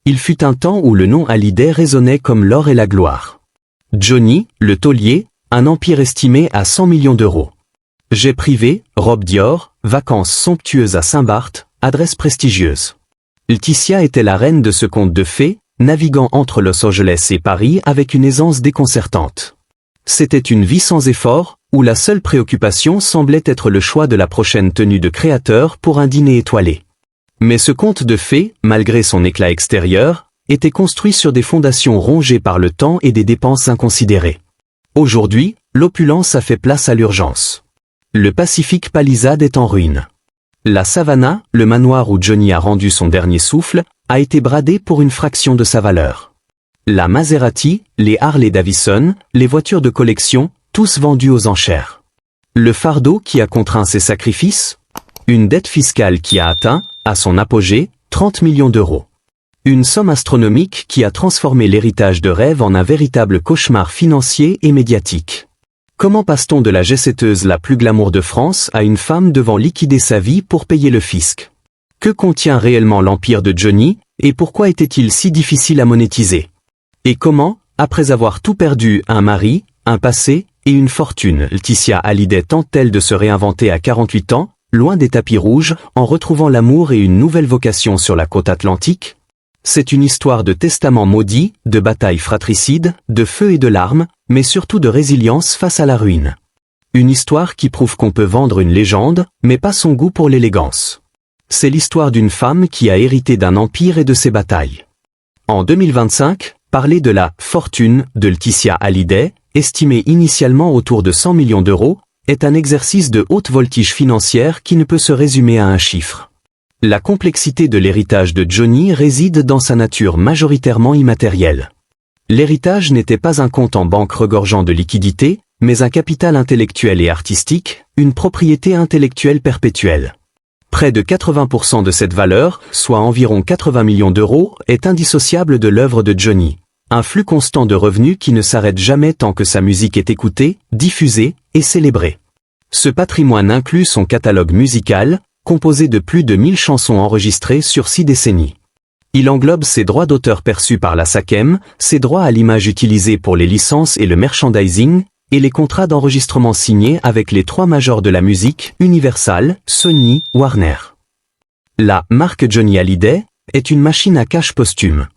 Il fut un temps où le nom Hallyday résonnait comme l'or et la gloire. Johnny, le taulier, un empire estimé à 100 millions d'euros. Jet privé, robe Dior, vacances somptueuses à Saint-Barth, adresse prestigieuse. Laetitia était la reine de ce conte de fées, naviguant entre Los Angeles et Paris avec une aisance déconcertante. C'était une vie sans effort, où la seule préoccupation semblait être le choix de la prochaine tenue de créateur pour un dîner étoilé. Mais ce conte de fées, malgré son éclat extérieur, était construit sur des fondations rongées par le temps et des dépenses inconsidérées. Aujourd'hui, l'opulence a fait place à l'urgence. Le Pacific Palisades est en ruine. La Savannah, le manoir où Johnny a rendu son dernier souffle, a été bradé pour une fraction de sa valeur. La Maserati, les Harley-Davidson, les voitures de collection, tous vendus aux enchères. Le fardeau qui a contraint ses sacrifices? Une dette fiscale qui a atteint, à son apogée, 30 millions d'euros. Une somme astronomique qui a transformé l'héritage de rêve en un véritable cauchemar financier et médiatique. Comment passe-t-on de la jet-setteuse la plus glamour de France à une femme devant liquider sa vie pour payer le fisc? Que contient réellement l'empire de Johnny, et pourquoi était-il si difficile à monétiser? Et comment, après avoir tout perdu, un mari, un passé et une fortune, Laetitia Hallyday tente-t-elle de se réinventer à 48 ans, loin des tapis rouges, en retrouvant l'amour et une nouvelle vocation sur la côte atlantique? C'est une histoire de testament maudit, de bataille fratricide, de feu et de larmes, mais surtout de résilience face à la ruine. Une histoire qui prouve qu'on peut vendre une légende, mais pas son goût pour l'élégance. C'est l'histoire d'une femme qui a hérité d'un empire et de ses batailles. En 2025, parler de la « fortune » de Laetitia Hallyday, estimée initialement autour de 100 millions d'euros, est un exercice de haute voltige financière qui ne peut se résumer à un chiffre. La complexité de l'héritage de Johnny réside dans sa nature majoritairement immatérielle. L'héritage n'était pas un compte en banque regorgeant de liquidités, mais un capital intellectuel et artistique, une propriété intellectuelle perpétuelle. Près de 80% de cette valeur, soit environ 80 millions d'euros, est indissociable de l'œuvre de Johnny. Un flux constant de revenus qui ne s'arrête jamais tant que sa musique est écoutée, diffusée et célébrée. Ce patrimoine inclut son catalogue musical, composé de plus de 1000 chansons enregistrées sur 6 décennies. Il englobe ses droits d'auteur perçus par la SACEM, ses droits à l'image utilisés pour les licences et le merchandising, et les contrats d'enregistrement signés avec les 3 majors de la musique, Universal, Sony, Warner. La marque Johnny Hallyday est une machine à cash posthume.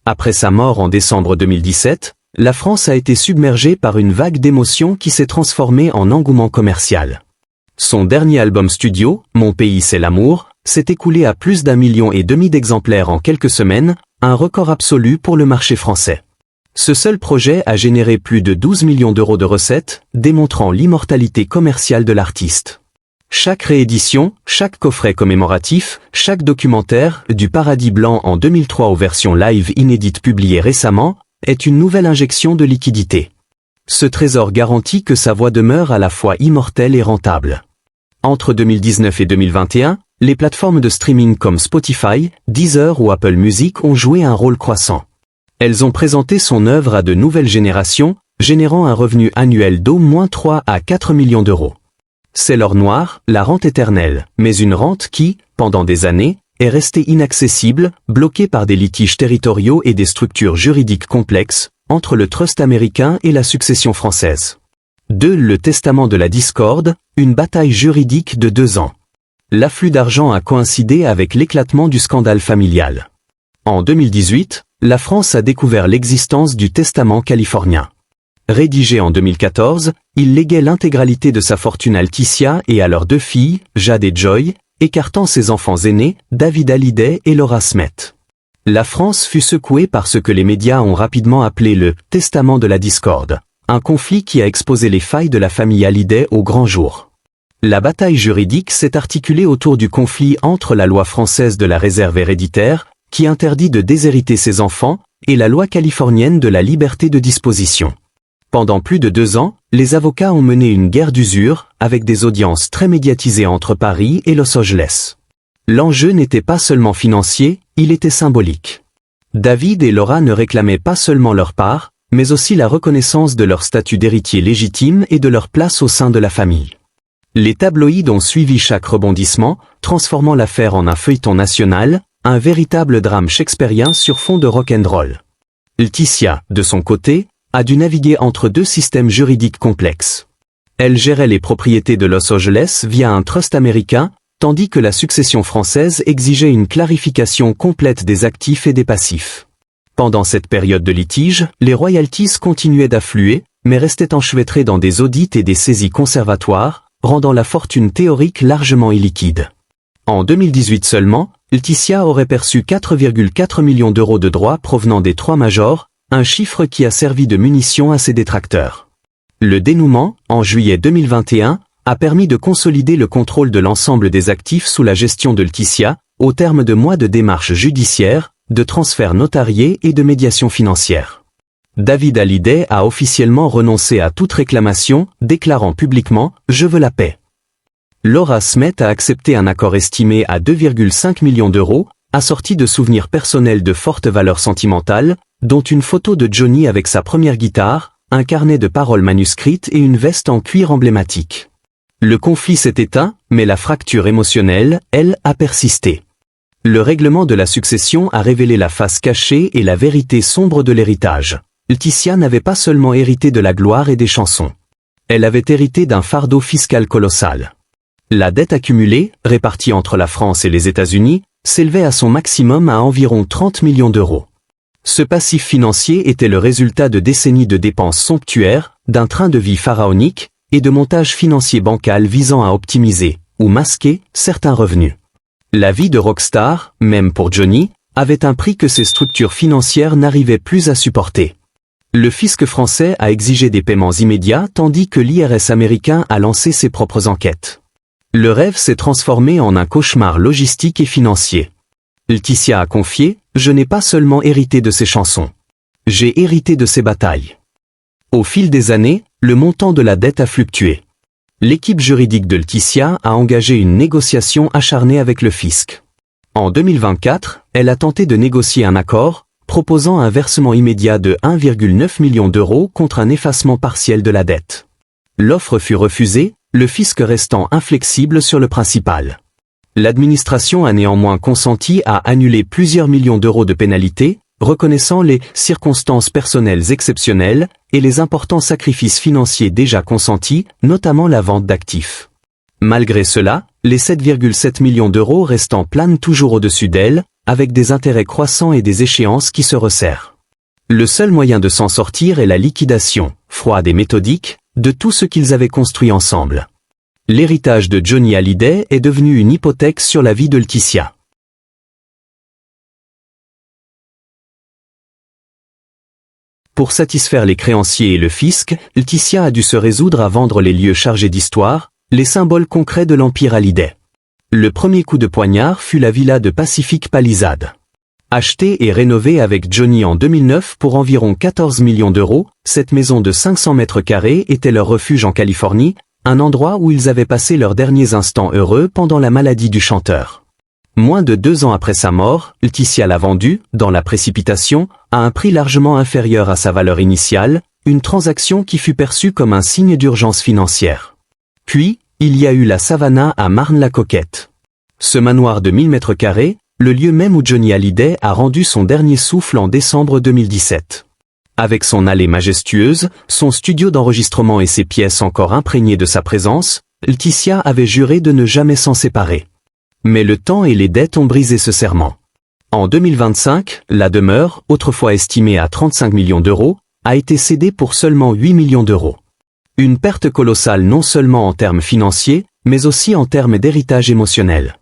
Après sa mort en décembre 2017, la France a été submergée par une vague d'émotions qui s'est transformée en engouement commercial. Son dernier album studio, Mon pays c'est l'amour, s'est écoulé à plus d'1,5 million d'exemplaires en quelques semaines, un record absolu pour le marché français. Ce seul projet a généré plus de 12 millions d'euros de recettes, démontrant l'immortalité commerciale de l'artiste. Chaque réédition, chaque coffret commémoratif, chaque documentaire, du Paradis blanc en 2003 aux versions live inédites publiées récemment, est une nouvelle injection de liquidité. Ce trésor garantit que sa voix demeure à la fois immortelle et rentable. Entre 2019 et 2021, les plateformes de streaming comme Spotify, Deezer ou Apple Music ont joué un rôle croissant. Elles ont présenté son œuvre à de nouvelles générations, générant un revenu annuel d'au moins 3 à 4 millions d'euros. C'est l'or noir, la rente éternelle, mais une rente qui, pendant des années, est restée inaccessible, bloquée par des litiges territoriaux et des structures juridiques complexes, entre le trust américain et la succession française. 2. Le testament de la discorde, une bataille juridique de 2 ans. L'afflux d'argent a coïncidé avec l'éclatement du scandale familial. En 2018, la France a découvert l'existence du testament californien. Rédigé en 2014, il léguait l'intégralité de sa fortune à Laetitia et à leurs 2 filles, Jade et Joy, écartant ses enfants aînés, David Hallyday et Laura Smet. La France fut secouée par ce que les médias ont rapidement appelé le « testament de la discorde », un conflit qui a exposé les failles de la famille Hallyday au grand jour. La bataille juridique s'est articulée autour du conflit entre la loi française de la réserve héréditaire, qui interdit de déshériter ses enfants, et la loi californienne de la liberté de disposition. Pendant plus de 2 ans, les avocats ont mené une guerre d'usure, avec des audiences très médiatisées entre Paris et Los Angeles. L'enjeu n'était pas seulement financier, il était symbolique. David et Laura ne réclamaient pas seulement leur part, mais aussi la reconnaissance de leur statut d'héritier légitime et de leur place au sein de la famille. Les tabloïds ont suivi chaque rebondissement, transformant l'affaire en un feuilleton national, un véritable drame shakespearien sur fond de rock'n'roll. Laetitia, de son côté, a dû naviguer entre deux systèmes juridiques complexes. Elle gérait les propriétés de Los Angeles via un trust américain, tandis que la succession française exigeait une clarification complète des actifs et des passifs. Pendant cette période de litige, les royalties continuaient d'affluer, mais restaient enchevêtrées dans des audits et des saisies conservatoires, rendant la fortune théorique largement illiquide. En 2018 seulement, Laetitia aurait perçu 4,4 millions d'euros de droits provenant des trois majors, un chiffre qui a servi de munition à ses détracteurs. Le dénouement, en juillet 2021, a permis de consolider le contrôle de l'ensemble des actifs sous la gestion de Laetitia, au terme de mois de démarches judiciaires, de transferts notariés et de médiation financière. David Hallyday a officiellement renoncé à toute réclamation, déclarant publiquement « Je veux la paix ». Laura Smet a accepté un accord estimé à 2,5 millions d'euros, assorti de souvenirs personnels de forte valeur sentimentale, dont une photo de Johnny avec sa première guitare, un carnet de paroles manuscrites et une veste en cuir emblématique. Le conflit s'est éteint, mais la fracture émotionnelle, elle, a persisté. Le règlement de la succession a révélé la face cachée et la vérité sombre de l'héritage. Laetitia n'avait pas seulement hérité de la gloire et des chansons. Elle avait hérité d'un fardeau fiscal colossal. La dette accumulée, répartie entre la France et les États-Unis, s'élevait à son maximum à environ 30 millions d'euros. Ce passif financier était le résultat de décennies de dépenses somptuaires, d'un train de vie pharaonique, et de montages financiers bancals visant à optimiser, ou masquer, certains revenus. La vie de rockstar, même pour Johnny, avait un prix que ces structures financières n'arrivaient plus à supporter. Le fisc français a exigé des paiements immédiats tandis que l'IRS américain a lancé ses propres enquêtes. Le rêve s'est transformé en un cauchemar logistique et financier. Laetitia a confié « Je n'ai pas seulement hérité de ses chansons. J'ai hérité de ses batailles ». Au fil des années, le montant de la dette a fluctué. L'équipe juridique de Laetitia a engagé une négociation acharnée avec le fisc. En 2024, elle a tenté de négocier un accord, proposant un versement immédiat de 1,9 million d'euros contre un effacement partiel de la dette. L'offre fut refusée, le fisc restant inflexible sur le principal. L'administration a néanmoins consenti à annuler plusieurs millions d'euros de pénalités, reconnaissant les circonstances personnelles exceptionnelles et les importants sacrifices financiers déjà consentis, notamment la vente d'actifs. Malgré cela, les 7,7 millions d'euros restants planent toujours au-dessus d'elle, avec des intérêts croissants et des échéances qui se resserrent. Le seul moyen de s'en sortir est la liquidation, froide et méthodique, de tout ce qu'ils avaient construit ensemble. L'héritage de Johnny Hallyday est devenu une hypothèque sur la vie de Laetitia. Pour satisfaire les créanciers et le fisc, Laetitia a dû se résoudre à vendre les lieux chargés d'histoire, les symboles concrets de l'empire Hallyday. Le premier coup de poignard fut la villa de Pacific Palisades. Achetée et rénovée avec Johnny en 2009 pour environ 14 millions d'euros, cette maison de 500 mètres carrés était leur refuge en Californie, un endroit où ils avaient passé leurs derniers instants heureux pendant la maladie du chanteur. Moins de 2 ans après sa mort, Laetitia l'a vendue, dans la précipitation, à un prix largement inférieur à sa valeur initiale, une transaction qui fut perçue comme un signe d'urgence financière. Puis, il y a eu la Savannah à Marne-la-Coquette. Ce manoir de 1000 mètres carrés, le lieu même où Johnny Hallyday a rendu son dernier souffle en décembre 2017. Avec son allée majestueuse, son studio d'enregistrement et ses pièces encore imprégnées de sa présence, Laetitia avait juré de ne jamais s'en séparer. Mais le temps et les dettes ont brisé ce serment. En 2025, la demeure, autrefois estimée à 35 millions d'euros, a été cédée pour seulement 8 millions d'euros. Une perte colossale non seulement en termes financiers, mais aussi en termes d'héritage émotionnel.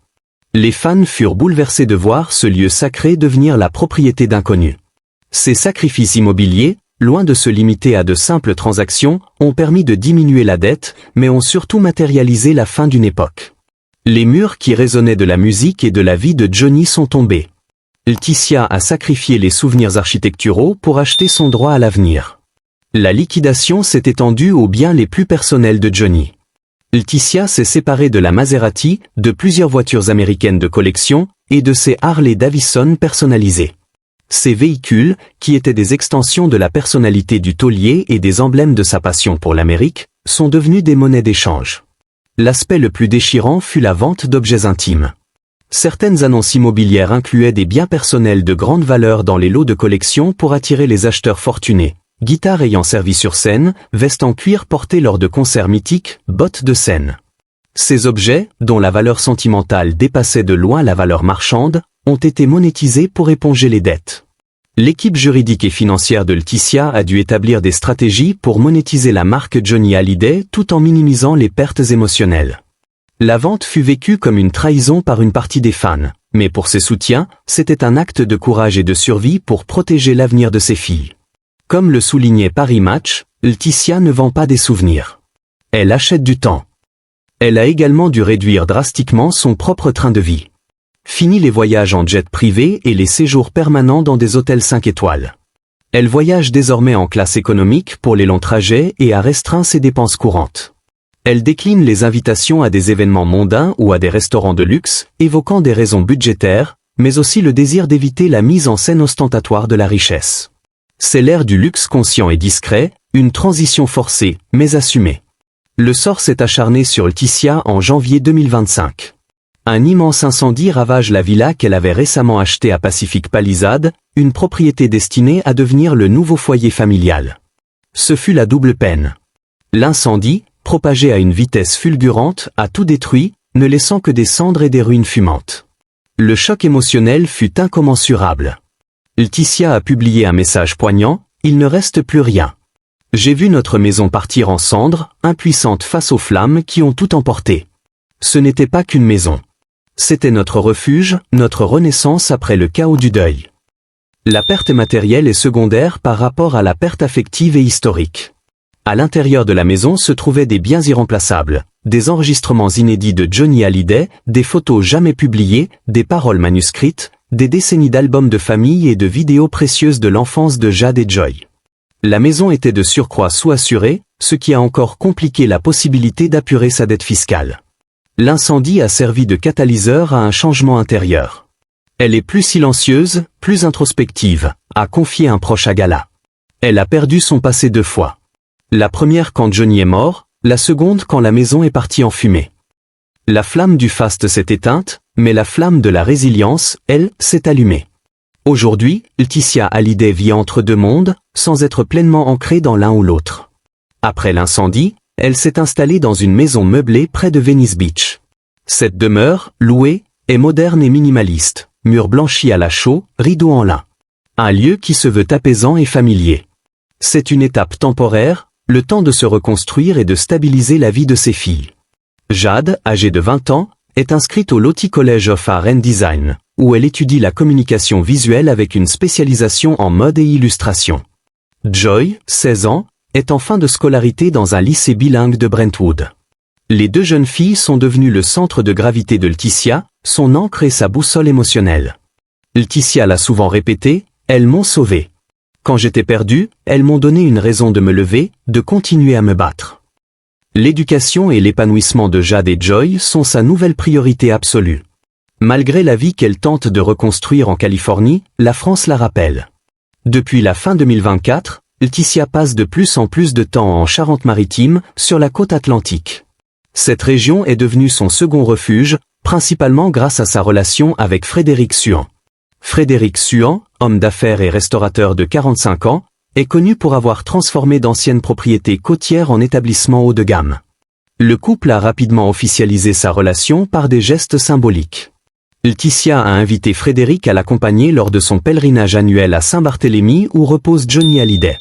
Les fans furent bouleversés de voir ce lieu sacré devenir la propriété d'inconnus. Ces sacrifices immobiliers, loin de se limiter à de simples transactions, ont permis de diminuer la dette, mais ont surtout matérialisé la fin d'une époque. Les murs qui résonnaient de la musique et de la vie de Johnny sont tombés. Laetitia a sacrifié les souvenirs architecturaux pour acheter son droit à l'avenir. La liquidation s'est étendue aux biens les plus personnels de Johnny. Laetitia s'est séparée de la Maserati, de plusieurs voitures américaines de collection, et de ses Harley Davidson personnalisées. Ces véhicules, qui étaient des extensions de la personnalité du taulier et des emblèmes de sa passion pour l'Amérique, sont devenus des monnaies d'échange. L'aspect le plus déchirant fut la vente d'objets intimes. Certaines annonces immobilières incluaient des biens personnels de grande valeur dans les lots de collection pour attirer les acheteurs fortunés. Guitare ayant servi sur scène, veste en cuir portée lors de concerts mythiques, bottes de scène. Ces objets, dont la valeur sentimentale dépassait de loin la valeur marchande, ont été monétisés pour éponger les dettes. L'équipe juridique et financière de Laetitia a dû établir des stratégies pour monétiser la marque Johnny Hallyday tout en minimisant les pertes émotionnelles. La vente fut vécue comme une trahison par une partie des fans, mais pour ses soutiens, c'était un acte de courage et de survie pour protéger l'avenir de ses filles. Comme le soulignait Paris Match, Laetitia ne vend pas des souvenirs. Elle achète du temps. Elle a également dû réduire drastiquement son propre train de vie. Fini les voyages en jet privé et les séjours permanents dans des hôtels 5 étoiles. Elle voyage désormais en classe économique pour les longs trajets et a restreint ses dépenses courantes. Elle décline les invitations à des événements mondains ou à des restaurants de luxe, évoquant des raisons budgétaires, mais aussi le désir d'éviter la mise en scène ostentatoire de la richesse. C'est l'ère du luxe conscient et discret, une transition forcée, mais assumée. Le sort s'est acharné sur Laetitia en janvier 2025. Un immense incendie ravage la villa qu'elle avait récemment achetée à Pacific Palisades, une propriété destinée à devenir le nouveau foyer familial. Ce fut la double peine. L'incendie, propagé à une vitesse fulgurante, a tout détruit, ne laissant que des cendres et des ruines fumantes. Le choc émotionnel fut incommensurable. Laetitia a publié un message poignant, « Il ne reste plus rien. J'ai vu notre maison partir en cendres, impuissante face aux flammes qui ont tout emporté. Ce n'était pas qu'une maison. C'était notre refuge, notre renaissance après le chaos du deuil. La perte matérielle est secondaire par rapport à la perte affective et historique. À l'intérieur de la maison se trouvaient des biens irremplaçables, des enregistrements inédits de Johnny Hallyday, des photos jamais publiées, des paroles manuscrites, des décennies d'albums de famille et de vidéos précieuses de l'enfance de Jade et Joy. La maison était de surcroît sous-assurée, ce qui a encore compliqué la possibilité d'apurer sa dette fiscale. L'incendie a servi de catalyseur à un changement intérieur. Elle est plus silencieuse, plus introspective, a confié un proche à Gala. Elle a perdu son passé 2 fois. La première quand Johnny est mort, la seconde quand la maison est partie en fumée. La flamme du faste s'est éteinte, mais la flamme de la résilience, elle, s'est allumée. Aujourd'hui, Laetitia Hallyday vit entre deux mondes, sans être pleinement ancrée dans l'un ou l'autre. Après l'incendie, elle s'est installée dans une maison meublée près de Venice Beach. Cette demeure, louée, est moderne et minimaliste, murs blanchis à la chaux, rideaux en lin. Un lieu qui se veut apaisant et familier. C'est une étape temporaire, le temps de se reconstruire et de stabiliser la vie de ses filles. Jade, âgée de 20 ans, est inscrite au Lottie College of Art and Design, où elle étudie la communication visuelle avec une spécialisation en mode et illustration. Joy, 16 ans, est en fin de scolarité dans un lycée bilingue de Brentwood. Les deux jeunes filles sont devenues le centre de gravité de Laetitia, son ancre et sa boussole émotionnelle. Laetitia l'a souvent répété, elles m'ont sauvée. Quand j'étais perdu, elles m'ont donné une raison de me lever, de continuer à me battre. L'éducation et l'épanouissement de Jade et Joy sont sa nouvelle priorité absolue. Malgré la vie qu'elle tente de reconstruire en Californie, la France la rappelle. Depuis la fin 2024, Laetitia passe de plus en plus de temps en Charente-Maritime, sur la côte atlantique. Cette région est devenue son second refuge, principalement grâce à sa relation avec Frédéric Suhan. Frédéric Suhan, homme d'affaires et restaurateur de 45 ans, est connu pour avoir transformé d'anciennes propriétés côtières en établissements haut de gamme. Le couple a rapidement officialisé sa relation par des gestes symboliques. Laetitia a invité Frédéric à l'accompagner lors de son pèlerinage annuel à Saint-Barthélemy où repose Johnny Hallyday.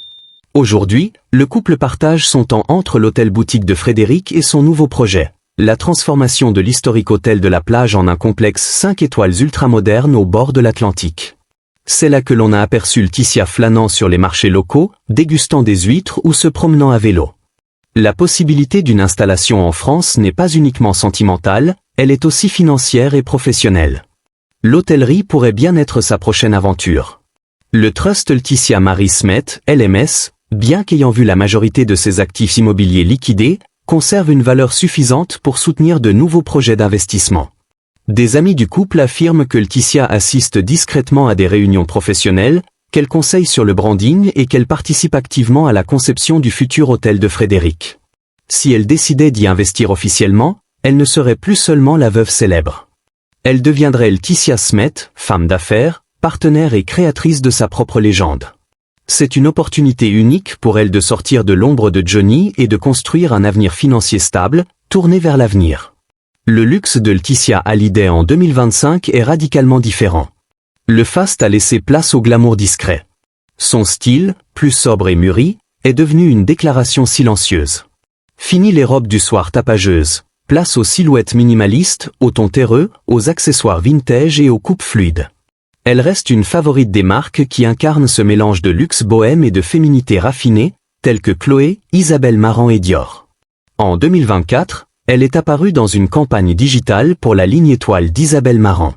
Aujourd'hui, le couple partage son temps entre l'hôtel-boutique de Frédéric et son nouveau projet, la transformation de l'historique hôtel de la plage en un complexe 5 étoiles ultramoderne au bord de l'Atlantique. C'est là que l'on a aperçu Laetitia flânant sur les marchés locaux, dégustant des huîtres ou se promenant à vélo. La possibilité d'une installation en France n'est pas uniquement sentimentale, elle est aussi financière et professionnelle. L'hôtellerie pourrait bien être sa prochaine aventure. Le Trust Laetitia Marie Smet, LMS, bien qu'ayant vu la majorité de ses actifs immobiliers liquidés, conserve une valeur suffisante pour soutenir de nouveaux projets d'investissement. Des amis du couple affirment que Laetitia assiste discrètement à des réunions professionnelles, qu'elle conseille sur le branding et qu'elle participe activement à la conception du futur hôtel de Frédéric. Si elle décidait d'y investir officiellement, elle ne serait plus seulement la veuve célèbre. Elle deviendrait Laetitia Smet, femme d'affaires, partenaire et créatrice de sa propre légende. C'est une opportunité unique pour elle de sortir de l'ombre de Johnny et de construire un avenir financier stable, tourné vers l'avenir. Le luxe de Laetitia Hallyday en 2025 est radicalement différent. Le faste a laissé place au glamour discret. Son style, plus sobre et mûri, est devenu une déclaration silencieuse. Fini les robes du soir tapageuses, place aux silhouettes minimalistes, aux tons terreux, aux accessoires vintage et aux coupes fluides. Elle reste une favorite des marques qui incarnent ce mélange de luxe bohème et de féminité raffinée, telles que Chloé, Isabelle Marant et Dior. En 2024, elle est apparue dans une campagne digitale pour la ligne étoile d'Isabelle Marant.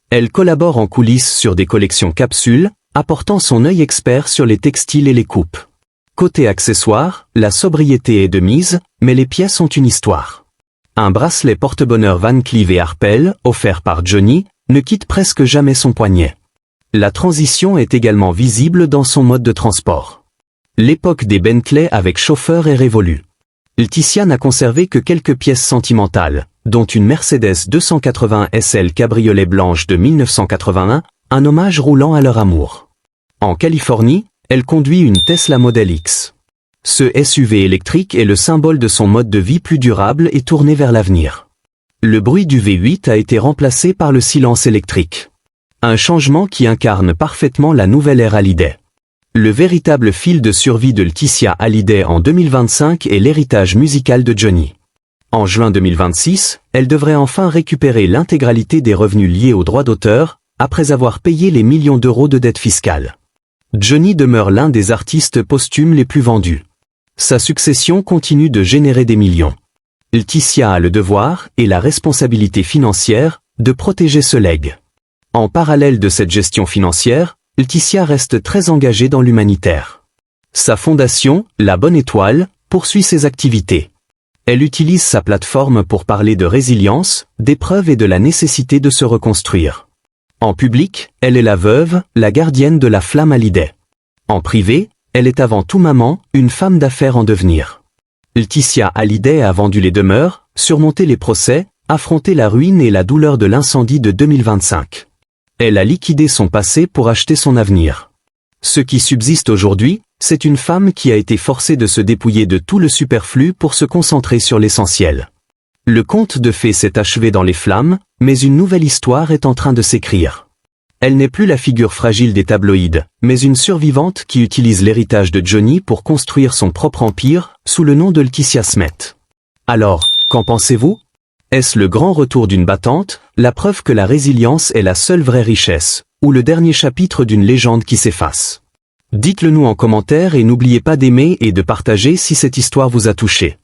Elle collabore en coulisses sur des collections capsules, apportant son œil expert sur les textiles et les coupes. Côté accessoires, la sobriété est de mise, mais les pièces ont une histoire. Un bracelet porte-bonheur Van Cleef & Arpels, offert par Johnny, ne quitte presque jamais son poignet. La transition est également visible dans son mode de transport. L'époque des Bentley avec chauffeur est révolue. Laetitia n'a conservé que quelques pièces sentimentales, dont une Mercedes 280 SL cabriolet blanche de 1981, un hommage roulant à leur amour. En Californie, elle conduit une Tesla Model X. Ce SUV électrique est le symbole de son mode de vie plus durable et tourné vers l'avenir. Le bruit du V8 a été remplacé par le silence électrique. Un changement qui incarne parfaitement la nouvelle ère Hallyday. Le véritable fil de survie de Laetitia Hallyday en 2025 est l'héritage musical de Johnny. En juin 2026, elle devrait enfin récupérer l'intégralité des revenus liés aux droits d'auteur, après avoir payé les millions d'euros de dettes fiscales. Johnny demeure l'un des artistes posthumes les plus vendus. Sa succession continue de générer des millions. Laetitia a le devoir, et la responsabilité financière, de protéger ce legs. En parallèle de cette gestion financière, Laetitia reste très engagée dans l'humanitaire. Sa fondation, La Bonne Étoile, poursuit ses activités. Elle utilise sa plateforme pour parler de résilience, d'épreuves et de la nécessité de se reconstruire. En public, elle est la veuve, la gardienne de la flamme Hallyday. En privé, elle est avant tout maman, une femme d'affaires en devenir. Laetitia Hallyday a vendu les demeures, surmonté les procès, affronté la ruine et la douleur de l'incendie de 2025. Elle a liquidé son passé pour acheter son avenir. Ce qui subsiste aujourd'hui, c'est une femme qui a été forcée de se dépouiller de tout le superflu pour se concentrer sur l'essentiel. Le conte de fées s'est achevé dans les flammes, mais une nouvelle histoire est en train de s'écrire. Elle n'est plus la figure fragile des tabloïds, mais une survivante qui utilise l'héritage de Johnny pour construire son propre empire, sous le nom de Laetitia Smet. Alors, qu'en pensez-vous ? Est-ce le grand retour d'une battante, la preuve que la résilience est la seule vraie richesse, ou le dernier chapitre d'une légende qui s'efface ? Dites-le nous en commentaire et n'oubliez pas d'aimer et de partager si cette histoire vous a touché.